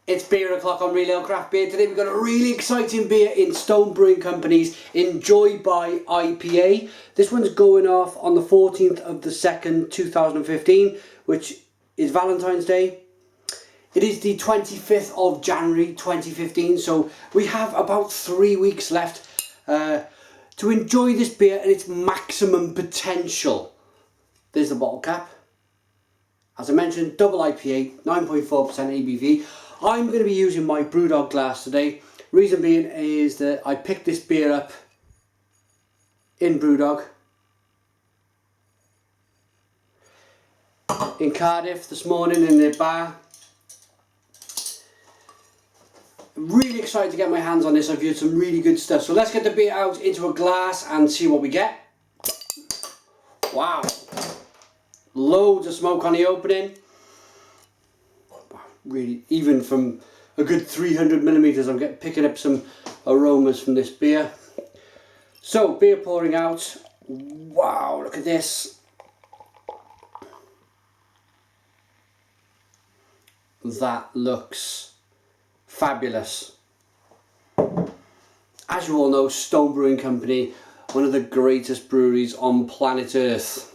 It's beer o'clock on Real Ale Craft Beer. Today we've got a really exciting beer in Stone Brewing Company's Enjoy by IPA. This one's going off on the 14th of the 2nd, 2015, which is Valentine's Day. It is the 25th of January 2015, so we have about 3 weeks left to enjoy this beer at its maximum potential. There's the bottle cap. As I mentioned, double IPA, 9.4% ABV. I'm going to be using my Brewdog glass today. Reason being is that I picked this beer up in Brewdog in Cardiff this morning in their bar. Really excited to get my hands on this. I've heard some really good stuff. So let's get the beer out into a glass and see what we get. Wow. Loads of smoke on the opening. Really, even from a good 300 millimeters, I'm picking up some aromas from this beer. So, beer pouring out. Wow, look at this. That looks fabulous. As you all know, Stone Brewing Company, one of the greatest breweries on planet Earth.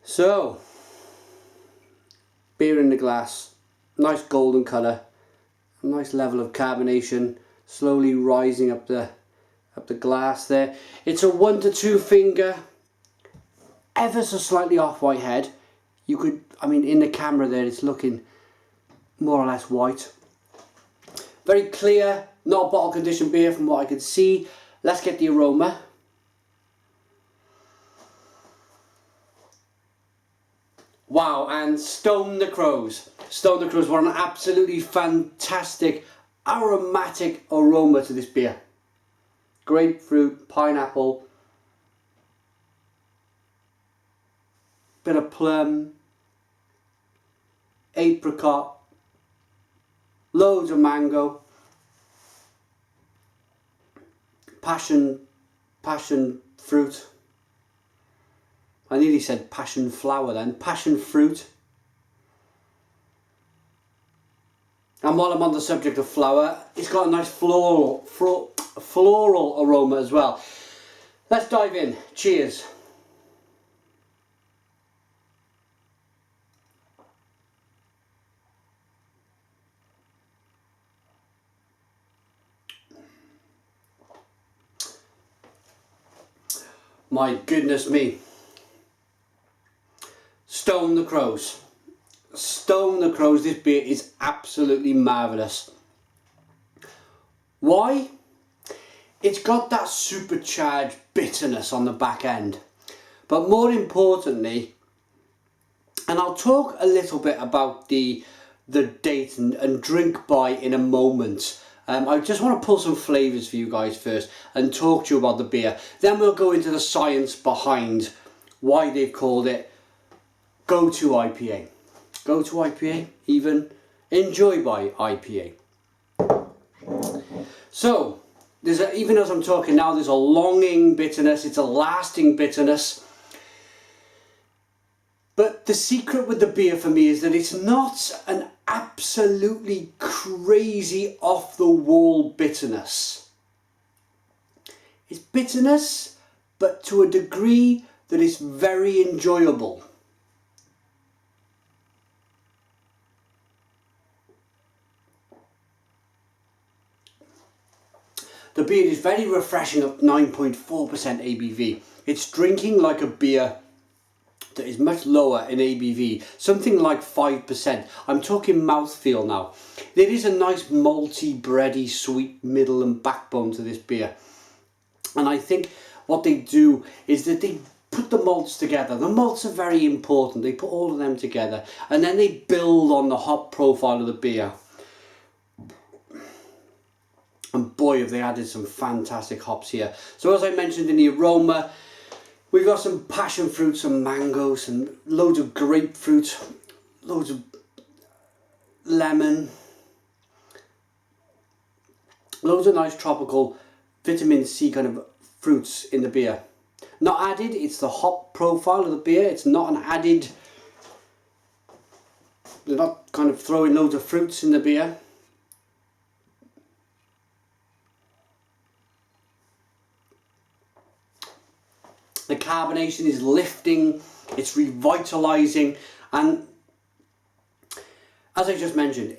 So, beer in the glass, nice golden colour, a nice level of carbonation, slowly rising up the glass there. It's a 1 to 2 finger, ever so slightly off white head. You could, I mean, in the camera there, it's looking more or less white. Very clear, not a bottle conditioned beer from what I could see. Let's get the aroma. Wow, and Stone the Crows. Stone the Crows were an absolutely fantastic aromatic aroma to this beer. Grapefruit, pineapple, bit of plum, apricot, loads of mango, passion fruit. I nearly said passion flower then. Passion fruit. And while I'm on the subject of flower, it's got a nice floral aroma as well. Let's dive in. Cheers. My goodness me. Stone the Crows. Stone the Crows, this beer is absolutely marvellous. Why? It's got that supercharged bitterness on the back end. But more importantly, and I'll talk a little bit about the date and drink by in a moment. I just want to pull some flavours for you guys first and talk to you about the beer. Then we'll go into the science behind why they've called it Go-To IPA. Go-To IPA, even Enjoy by IPA. So, even as I'm talking now, there's a longing bitterness, it's a lasting bitterness. But the secret with the beer for me is that it's not an absolutely crazy off-the-wall bitterness. It's bitterness, but to a degree that is very enjoyable. The beer is very refreshing at 9.4% ABV. It's drinking like a beer that is much lower in ABV, something like 5%. I'm talking mouthfeel now. There is a nice malty, bready, sweet middle and backbone to this beer. And I think what they do is that they put the malts together. The malts are very important. They put all of them together and then they build on the hop profile of the beer. And boy, have they added some fantastic hops here. So as I mentioned in the aroma, we've got some passion fruit, some mangoes, some loads of grapefruit, loads of lemon, loads of nice tropical vitamin C kind of fruits in the beer. Not added, it's the hop profile of the beer. It's not an added they're not kind of throwing loads of fruits in the beer. The carbonation is lifting, it's revitalising, and as I just mentioned,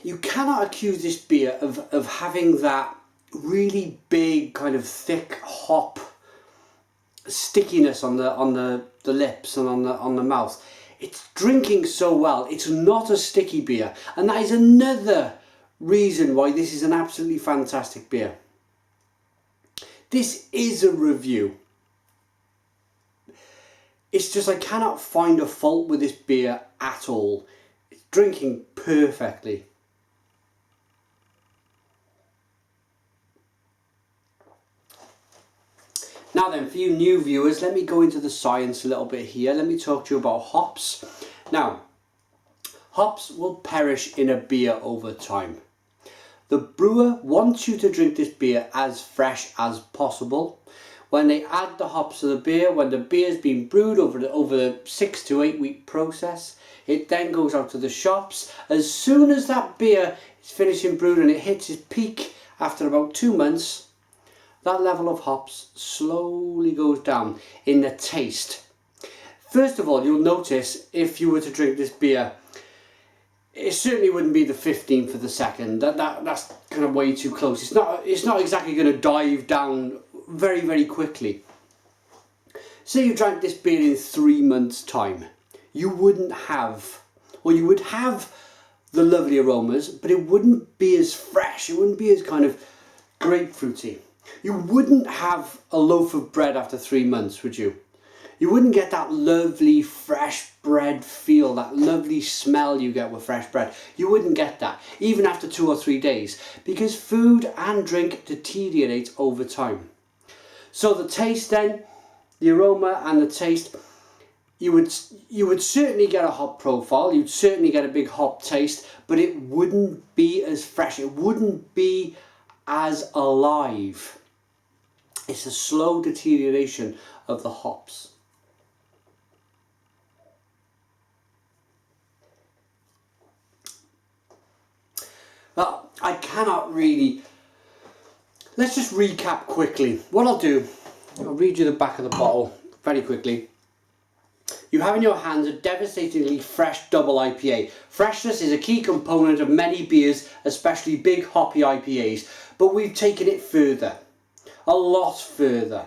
you cannot accuse this beer of having that really big kind of thick hop stickiness on the lips and on the mouth. It's drinking so well. It's not a sticky beer, and that is another reason why this is an absolutely fantastic beer. This is a review. It's just I cannot find a fault with this beer at all. It's drinking perfectly. Now then, for you new viewers, let me go into the science a little bit here. Let me talk to you about hops. Now, hops will perish in a beer over time. The brewer wants you to drink this beer as fresh as possible. When they add the hops to the beer, when the beer's been brewed over the 6 to 8 week process, it then goes out to the shops. As soon as that beer is finishing brewed and it hits its peak after about 2 months, that level of hops slowly goes down in the taste. First of all, you'll notice if you were to drink this beer, it certainly wouldn't be the 15th for the second. That's kind of way too close. It's not exactly going to dive down very, very quickly. Say you drank this beer in 3 months' time. You would have the lovely aromas, but it wouldn't be as fresh. It wouldn't be as kind of grapefruity. You wouldn't have a loaf of bread after 3 months, would you? You wouldn't get that lovely fresh bread feel, that lovely smell you get with fresh bread. You wouldn't get that, even after 2 or 3 days, because food and drink deteriorate over time. So the taste then, the aroma and the taste, you would certainly get a hop profile, you'd certainly get a big hop taste, but it wouldn't be as fresh, it wouldn't be as alive. It's a slow deterioration of the hops. Well, I cannot really... Let's just recap quickly. What I'll do, I'll read you the back of the bottle very quickly. You have in your hands a devastatingly fresh double IPA. Freshness is a key component of many beers, especially big hoppy IPAs, but we've taken it further, a lot further.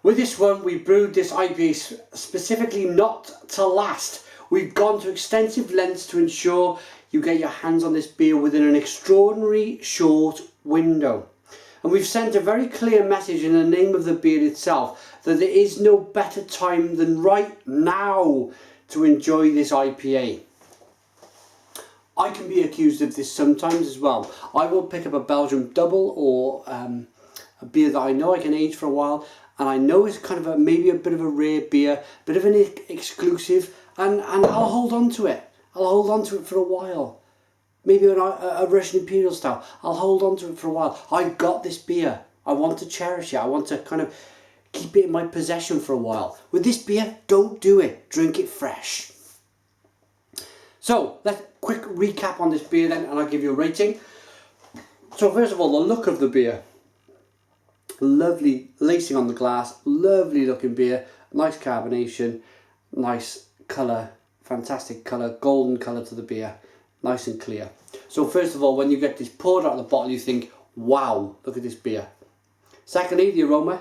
With this one, we brewed this IPA specifically not to last. We've gone to extensive lengths to ensure you get your hands on this beer within an extraordinary short window. And we've sent a very clear message in the name of the beer itself that there is no better time than right now to enjoy this IPA. I can be accused of this sometimes as well. I will pick up a Belgian double or a beer that I know I can age for a while, and I know it's kind of maybe a bit of a rare beer, a bit of an exclusive, and I'll hold on to it. I'll hold on to it for a while. Maybe a Russian Imperial Stout. I'll hold on to it for a while. I got this beer. I want to cherish it. I want to kind of keep it in my possession for a while. With this beer, don't do it. Drink it fresh. So, let's quick recap on this beer then, and I'll give you a rating. So first of all, the look of the beer. Lovely lacing on the glass. Lovely looking beer. Nice carbonation. Nice colour. Fantastic colour. Golden colour to the beer. Nice and clear. So first of all, when you get this poured out of the bottle, you think, wow, look at this beer. Secondly, the aroma.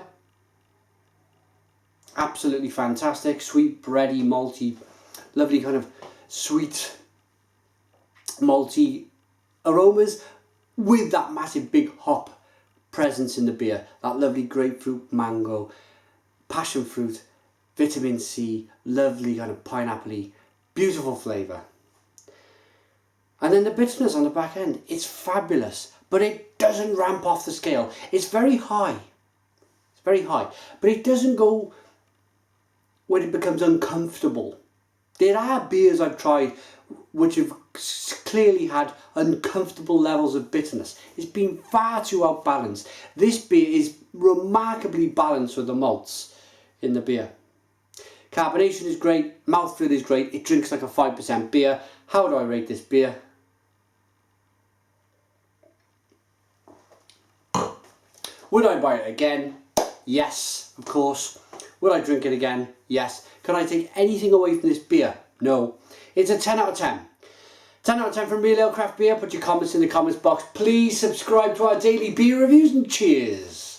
Absolutely fantastic. Sweet, bready, malty, lovely kind of sweet, malty aromas with that massive big hop presence in the beer. That lovely grapefruit, mango, passion fruit, vitamin C, lovely kind of pineapple-y, beautiful flavour. And then the bitterness on the back end, it's fabulous, but it doesn't ramp off the scale. It's very high. It's very high, but it doesn't go when it becomes uncomfortable. There are beers I've tried which have clearly had uncomfortable levels of bitterness. It's been far too outbalanced. This beer is remarkably balanced with the malts in the beer. Carbonation is great, mouthfeel is great, it drinks like a 5% beer. How do I rate this beer? Would I buy it again? Yes, of course. Would I drink it again? Yes. Can I take anything away from this beer? No. It's a 10 out of 10. 10 out of 10 from Real Ale Craft Beer. Put your comments in the comments box. Please subscribe to our daily beer reviews and cheers.